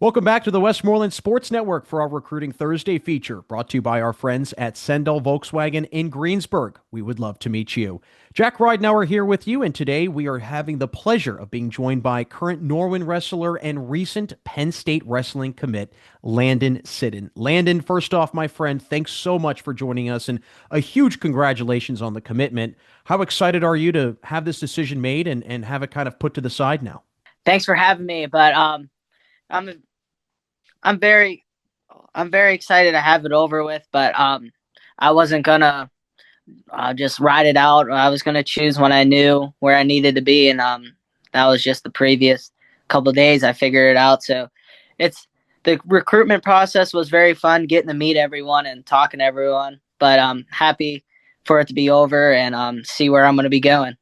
Welcome back to the Westmoreland Sports Network for our Recruiting Thursday feature, brought to you by our friends at Sendell Volkswagen in Greensburg. We would love to meet you. Jack Ridenour here with you, and today we are having the pleasure of being joined by current Norwin wrestler and recent Penn State wrestling commit, Landon Sidun. Landon, first off, my friend, thanks so much for joining us, and a huge congratulations on the commitment. How excited are you to have this decision made and have it kind of put to the side now? Thanks for having me, but I'm I'm very I'm very excited to have it over with, but I wasn't gonna just ride it out. I was gonna choose when I knew where I needed to be, and that was just the previous couple of days. I figured it out. So it's the recruitment process was very fun, getting to meet everyone and talking to everyone. But I'm happy for it to be over and see where I'm gonna be going.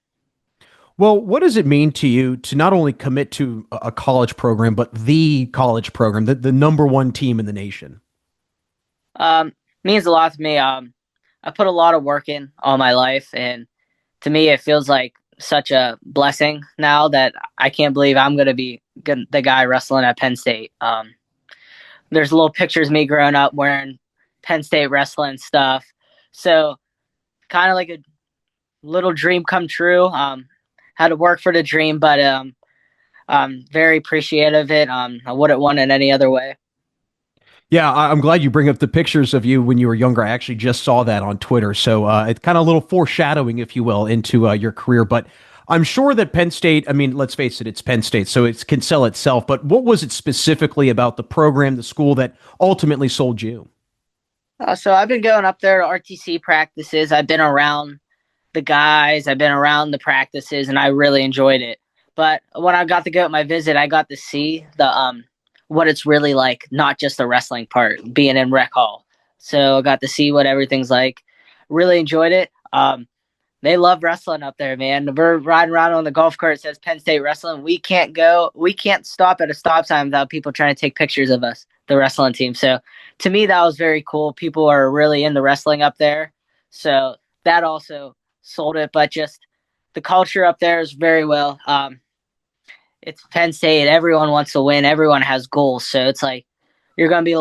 Well, what does it mean to you to not only commit to a college program, but the college program, the number one team in the nation? Means a lot to me. I put a lot of work in all my life, and to me, it feels like such a blessing now that I can't believe I'm going to be the guy wrestling at Penn State. There's little pictures of me growing up wearing Penn State wrestling stuff, so kind of like a little dream come true. Had to work for the dream, but I'm very appreciative of it. I wouldn't want it any other way. Yeah, I'm glad you bring up the pictures of you when you were younger. I actually just saw that on Twitter. So it's kind of a little foreshadowing, if you will, into your career. But I'm sure that Penn State, I mean, let's face it, it's Penn State, so it can sell itself. But what was it specifically about the program, the school that ultimately sold you? So I've been going up there to RTC practices. I've been around the guys, I've been around the practices, and I really enjoyed it. But when I got to go at my visit, I got to see the what it's really like, not just the wrestling part, being in rec hall. So I got to see what everything's like. Really enjoyed it. They love wrestling up there, man. We're riding around on the golf cart. It says Penn State Wrestling. We can't stop at a stop sign without people trying to take pictures of us, the wrestling team. So to me, that was very cool. People are really into wrestling up there. So that also sold it, but just the culture up there is very well. It's Penn State. Everyone wants to win. Everyone has goals. So it's like you're gonna be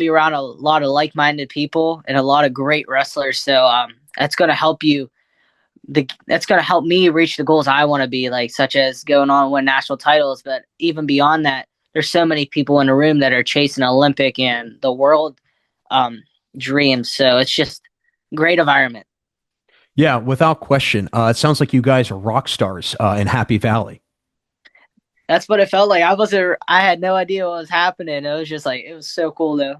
around a lot of like minded people and a lot of great wrestlers. So that's gonna help you. That's gonna help me reach the goals I want to be, like such as going on and win national titles. But even beyond that, there's so many people in the room that are chasing Olympic and the world dreams. So it's just great environment. Yeah, without question. It sounds like you guys are rock stars in Happy Valley. That's what it felt like. I had no idea what was happening. It was just like, it was so cool though.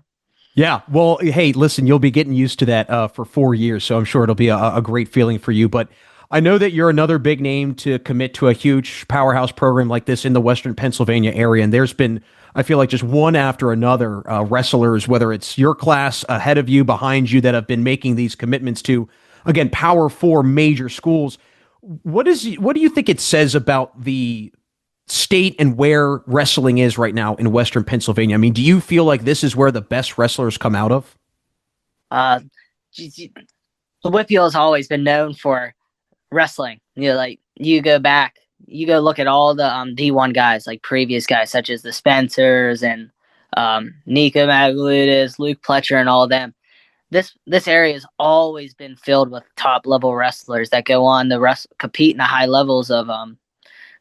Yeah. Well, hey, listen, you'll be getting used to that for 4 years, so I'm sure it'll be a great feeling for you. But I know that you're another big name to commit to a huge powerhouse program like this in the Western Pennsylvania area, and there's been, I feel like, just one after another wrestlers, whether it's your class ahead of you, behind you, that have been making these commitments to, again, Power Four major schools. What do you think it says about the state and where wrestling is right now in Western Pennsylvania? I mean, do you feel like this is where the best wrestlers come out of? Uh, Whitfield has always been known for wrestling. You know, like you go look at all the D1 guys, like previous guys such as the Spencers and Nico Magludis, Luke Pletcher, and all of them. This area has always been filled with top level wrestlers that go on to compete in the high levels of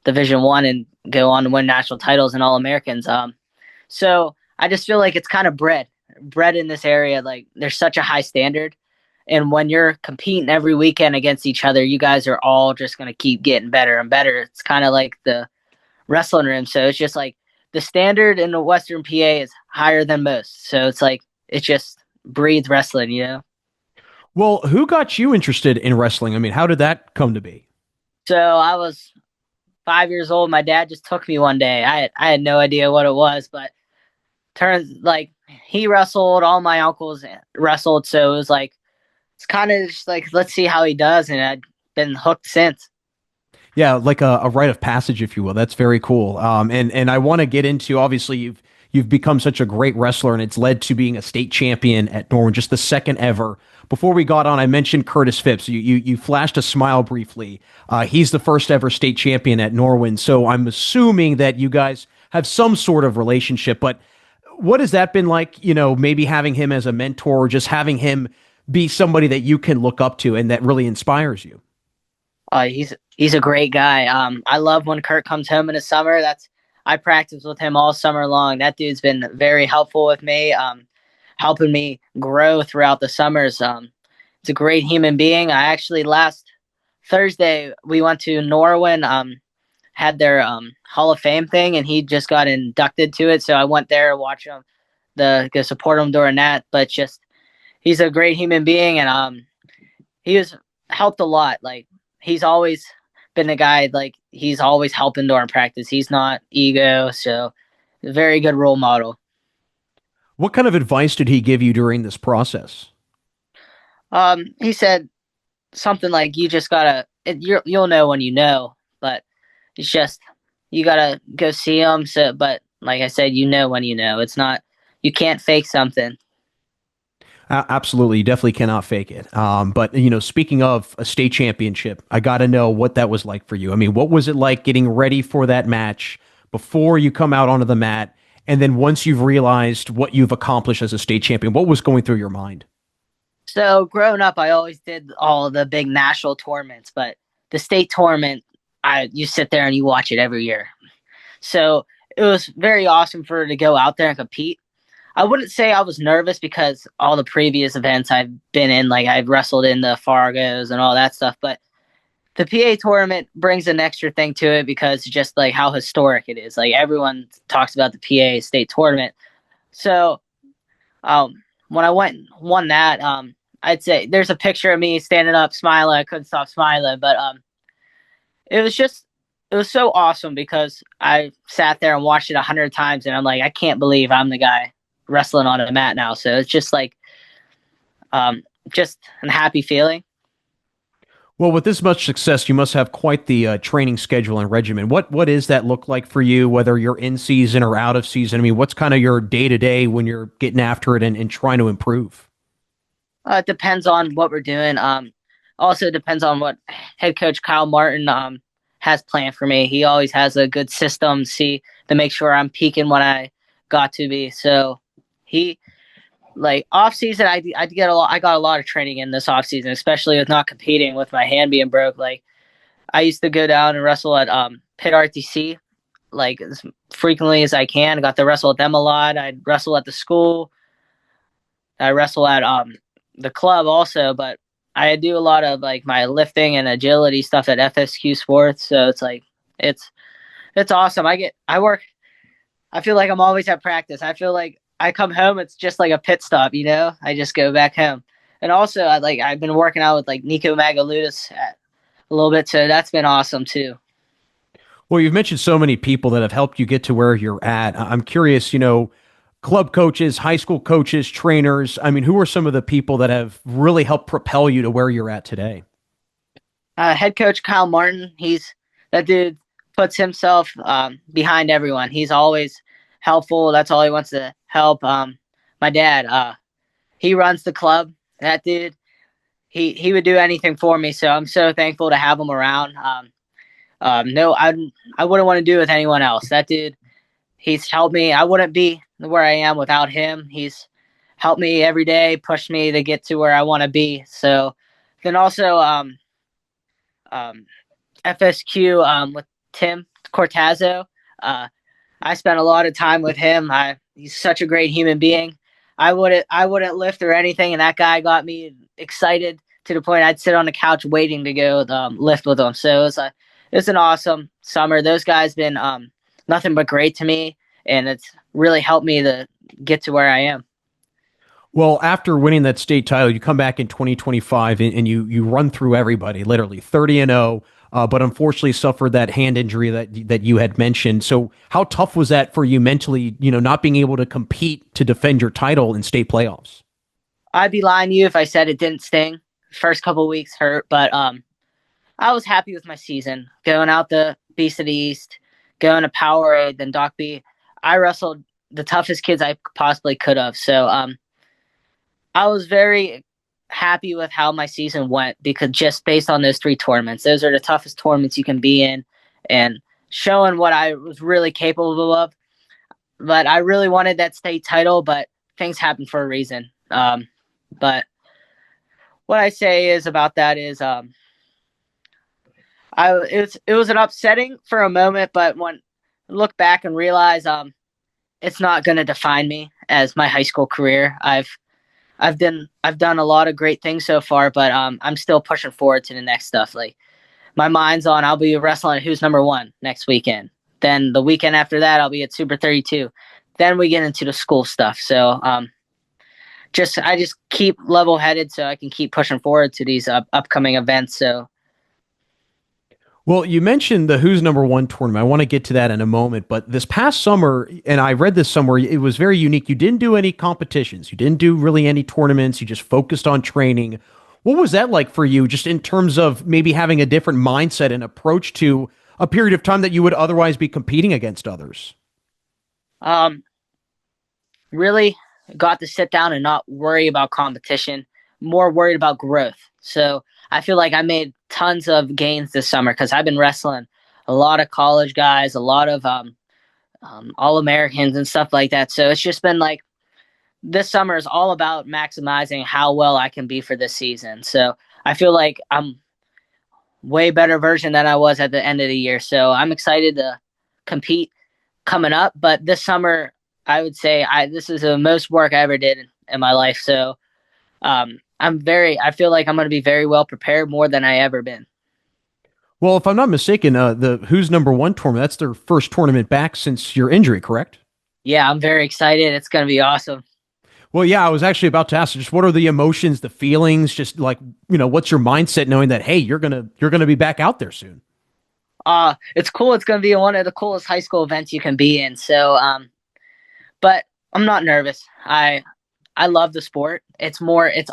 Division One and go on to win national titles and All Americans. So I just feel like it's kind of bred in this area. Like there's such a high standard, and when you're competing every weekend against each other, you guys are all just gonna keep getting better and better. It's kind of like the wrestling room. So it's just like the standard in the Western PA is higher than most. So it's like it just breathes wrestling, you know. Well, who got you interested in wrestling? I mean, how did that come to be? So I was 5 years old. My dad just took me one day. I had no idea what it was, but turns like he wrestled. All my uncles wrestled, so it was like it's kind of just like let's see how he does, and I've been hooked since. Yeah, like a rite of passage, if you will. That's very cool. And I want to get into, obviously you've become such a great wrestler, and it's led to being a state champion at Norwin, just the second ever. Before we got on, I mentioned Curtis Phipps. You flashed a smile briefly. He's the first ever state champion at Norwin. So I'm assuming that you guys have some sort of relationship. But what has that been like? Maybe having him as a mentor, or just having him be somebody that you can look up to and that really inspires you. He's a great guy. I love when Kurt comes home in the summer. I practice with him all summer long. That dude's been very helpful with me, helping me grow throughout the summers. He's a great human being. I actually last Thursday we went to Norwin, had their Hall of Fame thing, and he just got inducted to it. So I went there to watch him, go support him during that. But just he's a great human being, and he was helped a lot. Like he's always been a guy, like he's always helping during practice. He's not ego, so a very good role model. What kind of advice did he give you during this process? He said something like, "You just gotta, you'll know when you know, but it's just you gotta go see him." So, but like I said, you know when you know. It's not you can't fake something. Absolutely, you definitely cannot fake it. But speaking of a state championship, I got to know what that was like for you. I mean, what was it like getting ready for that match before you come out onto the mat, and then once you've realized what you've accomplished as a state champion, what was going through your mind? So growing up, I always did all the big national tournaments, but the state tournament, you sit there and you watch it every year. So it was very awesome for her to go out there and compete. I wouldn't say I was nervous because all the previous events I've been in, like I've wrestled in the Fargos and all that stuff, but the PA tournament brings an extra thing to it because just like how historic it is. Like everyone talks about the PA state tournament. So when I went and won that, I'd say there's a picture of me standing up smiling. I couldn't stop smiling, but it was just it was so awesome because I sat there and watched it 100 times, and I'm like, I can't believe I'm the guy wrestling on a mat now. So it's just like just a happy feeling. Well, with this much success, you must have quite the training schedule and regimen. What is that look like for you, whether you're in season or out of season? I mean, what's kind of your day to day when you're getting after it and trying to improve? It depends on what we're doing. Also depends on what head coach Kyle Martin has planned for me. He always has a good system to make sure I'm peaking when I got to be. So he like off season, I got a lot of training in this off season, especially with not competing with my hand being broke. Like I used to go down and wrestle at Pitt RTC like as frequently as I can. I got to wrestle at them a lot. I'd wrestle at the school. I wrestle at the club also, but I do a lot of like my lifting and agility stuff at FSQ Sports. So it's like it's awesome. I work. I feel like I'm always at practice. I feel like I come home, it's just like a pit stop, I just go back home. And also I've been working out with like Nico Magaludis a little bit, so that's been awesome too. Well, you've mentioned so many people that have helped you get to where you're at. I'm curious, club coaches, high school coaches, trainers. I mean, who are some of the people that have really helped propel you to where you're at today? Head coach Kyle Martin, that dude puts himself behind everyone. He's always helpful. That's all he wants to help. My dad, he runs the club. That dude, he would do anything for me. So I'm so thankful to have him around. No, I wouldn't want to do it with anyone else. That dude, he's helped me. I wouldn't be where I am without him. He's helped me every day, pushed me to get to where I want to be. So then also FSQ with Tim Cortazzo. I spent a lot of time with him. He's such a great human being. I wouldn't lift or anything, and that guy got me excited to the point I'd sit on the couch waiting to go lift with him. So it was an awesome summer. Those guys been nothing but great to me, and it's really helped me to get to where I am. Well, after winning that state title, you come back in 2025 and you run through everybody, literally 30-0, but unfortunately suffered that hand injury that you had mentioned. So how tough was that for you mentally, not being able to compete to defend your title in state playoffs? I'd be lying to you if I said it didn't sting. First couple of weeks hurt, but I was happy with my season. Going out the Beast of the East, going to Powerade, then Doc B. I wrestled the toughest kids I possibly could have. So I was very happy with how my season went because just based on those three tournaments, those are the toughest tournaments you can be in, and showing what I was really capable of. but I really wanted that state title, but things happen for a reason. But what I say is about that is it was an upsetting for a moment, but when I look back and realize it's not going to define me as my high school career. I've done a lot of great things so far, but I'm still pushing forward to the next stuff. Like my mind's on I'll be wrestling at Who's Number One next weekend. Then the weekend after that I'll be at Super 32. Then we get into the school stuff. So I just keep level headed so I can keep pushing forward to these upcoming events. So Well, you mentioned the Who's Number One tournament. I want to get to that in a moment, but this past summer, and I read this somewhere, it was very unique. You didn't do any competitions. You didn't do really any tournaments. You just focused on training. What was that like for you, just in terms of maybe having a different mindset and approach to a period of time that you would otherwise be competing against others? um, really got to sit down and not worry about competition, more worried about growth. So I feel like I made tons of gains this summer because I've been wrestling a lot of college guys, a lot of All Americans and stuff like that. So it's just been like this summer is all about maximizing how well I can be for this season. So I feel like I'm way better version than I was at the end of the year. So I'm excited to compete coming up. But this summer, I would say this is the most work I ever did in my life. So I feel like I'm going to be very well prepared, more than I ever been. Well, if I'm not mistaken, the Who's Number One tournament, that's their first tournament back since your injury, correct? Yeah, I'm very excited. It's going to be awesome. Well, yeah, I was actually about to ask just what are the emotions, the feelings, just like, what's your mindset knowing that, hey, you're gonna be back out there soon. It's cool. It's going to be one of the coolest high school events you can be in. So, but I'm not nervous. I love the sport. It's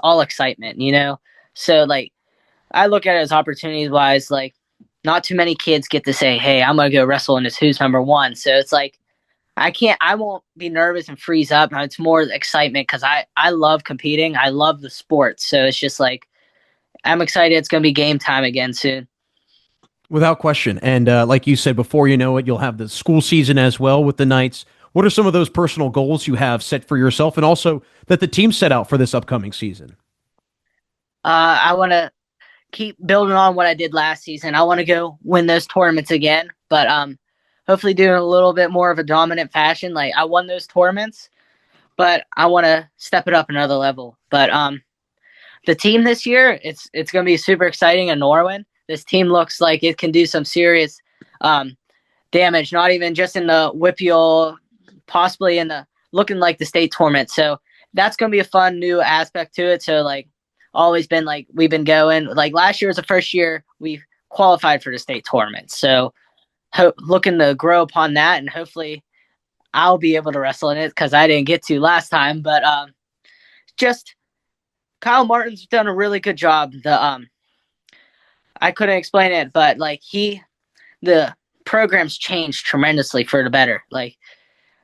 all excitement. So like, I look at it as opportunities wise, like not too many kids get to say, hey, I'm going to go wrestle in this Who's Number One. So it's like, I won't be nervous and freeze up. It's more excitement because I love competing. I love the sport. So it's just like, I'm excited. It's going to be game time again soon. Without question. And like you said, before you know it, you'll have the school season as well with the Knights. What are some of those personal goals you have set for yourself and also that the team set out for this upcoming season? I want to keep building on what I did last season. I want to go win those tournaments again, but hopefully doing a little bit more of a dominant fashion. Like I won those tournaments, but I want to step it up another level. But the team this year, it's going to be super exciting in Norwin. This team looks like it can do some serious damage, not even just in the WPIAL, possibly in the looking like the state tournament. So that's going to be a fun new aspect to it. So like always been like we've been going like last year was the first year we qualified for the state tournament. So looking to grow upon that, and hopefully I'll be able to wrestle in it because I didn't get to last time. But just Kyle Martin's done a really good job. I couldn't explain it, but like the program's changed tremendously for the better. Like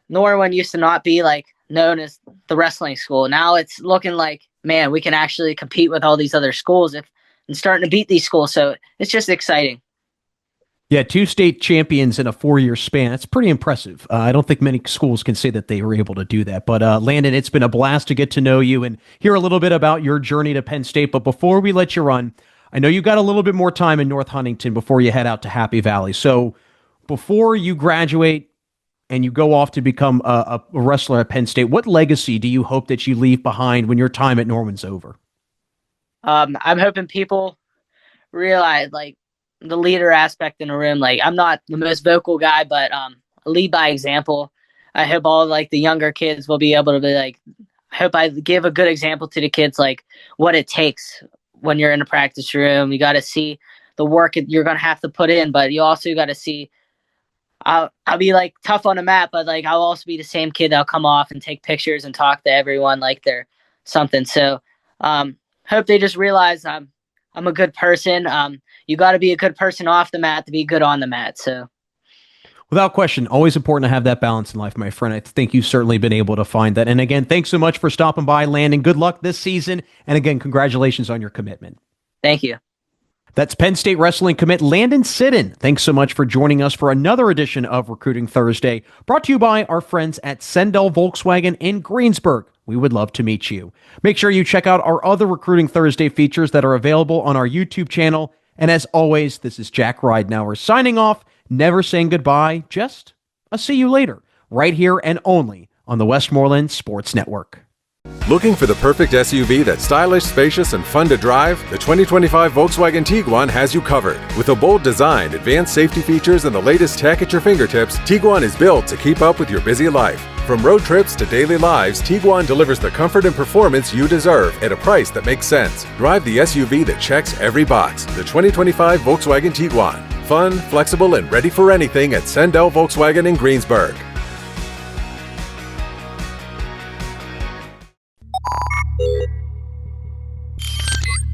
Norwin used to not be like known as the wrestling school. Now it's looking like, man, we can actually compete with all these other schools and starting to beat these schools. So it's just exciting. Yeah, two state champions in a 4-year span. That's pretty impressive. I don't think many schools can say that they were able to do that. But Landon, it's been a blast to get to know you and hear a little bit about your journey to Penn State. But before we let you run, I know you got a little bit more time in North Huntington before you head out to Happy Valley. So before you graduate and you go off to become a wrestler at Penn State, what legacy do you hope that you leave behind when your time at Norman's over? I'm hoping people realize like the leader aspect in the room. Like I'm not the most vocal guy, but lead by example. I hope all like the younger kids will be able to be like, I hope I give a good example to the kids, like what it takes when you're in a practice room. You got to see the work you're going to have to put in, but you also got to see, I'll be like tough on the mat, but like I'll also be the same kid that'll come off and take pictures and talk to everyone like they're something. So hope they just realize I'm a good person. You got to be a good person off the mat to be good on the mat. So without question, always important to have that balance in life, my friend. I think you've certainly been able to find that. And again, thanks so much for stopping by, Landon. Good luck this season. And again, congratulations on your commitment. Thank you. That's Penn State wrestling commit Landon Sidun. Thanks so much for joining us for another edition of Recruiting Thursday, brought to you by our friends at Sendell Volkswagen in Greensburg. We would love to meet you. Make sure you check out our other Recruiting Thursday features that are available on our YouTube channel. And as always, this is Jack Ridenour signing off, never saying goodbye, just a see you later, right here and only on the Westmoreland Sports Network. Looking for the perfect SUV that's stylish, spacious, and fun to drive? The 2025 Volkswagen Tiguan has you covered. With a bold design, advanced safety features, and the latest tech at your fingertips, Tiguan is built to keep up with your busy life. From road trips to daily lives, Tiguan delivers the comfort and performance you deserve at a price that makes sense. Drive the SUV that checks every box. The 2025 Volkswagen Tiguan. Fun, flexible, and ready for anything at Sendell Volkswagen in Greensburg.